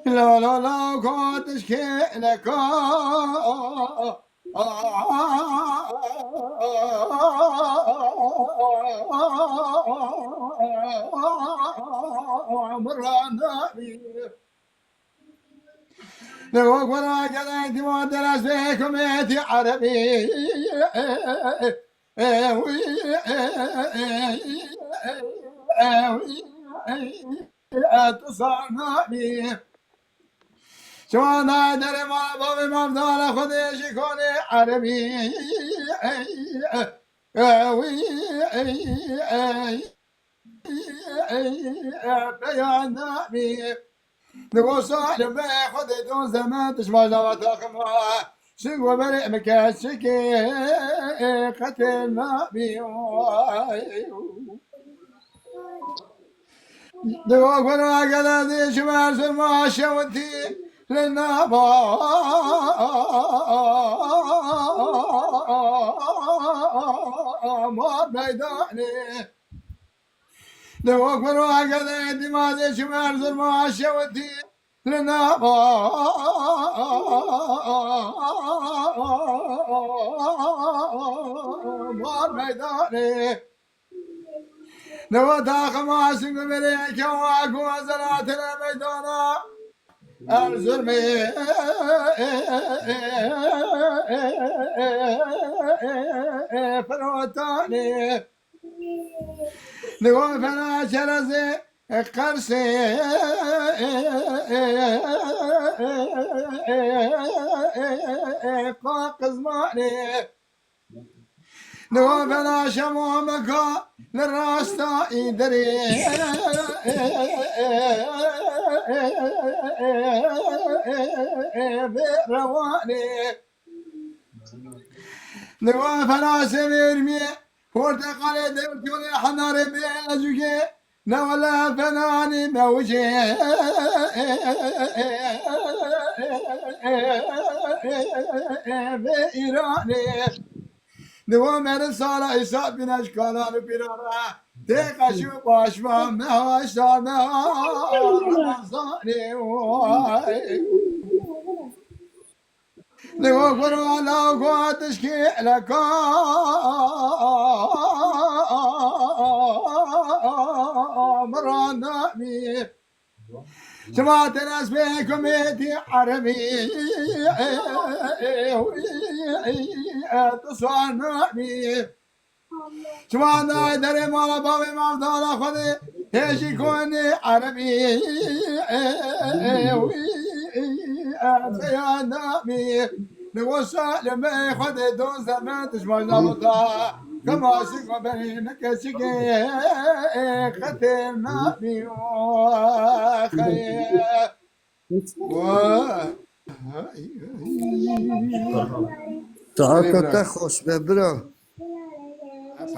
لا لا لا كنتش كأنك مرة لو قرا قلت ودرس فيكم ياتي عربي تصنعني شو انا ادري ما بابي ما بدال اخذ ايش يكون عربي يا نبي نقول صاحب ما خذيتون زمان تشمع زواتكم شنو بريء مكاسكي قتل ما بيو دوق ولا قلدي شمال سما شوتي للنبا ما ميداني دوق ولا قلدي ما شمال سما شوتي للنبا ما ميداني لو داخل ما سنق بريك واقو زرعت الميدانا الزرمي فروتاني لو فنا شرزي قرسي قاق زماني لو فنا شمومك للراستا يدري برواني لو فنا سميرمي برتقال دمتوني حنار بيجي نولا فناني موجي بإيراني دوام رسالة إساء بن أشكالان بنارا تيقى شو باشما مهاشتا رمضاني لو قروا لو قواتش كيلك مرانا بي سمعت ناس بيكم يدي عربي تصوانا بي سمعنا دري مالا بابي مفضل خذي ايش يكون عربي يا نبي نوصل لما ياخذ دون زمان تشمع زبطة كما سيكو بينك سيكي ختم نبي وخير تعال خوش ببرو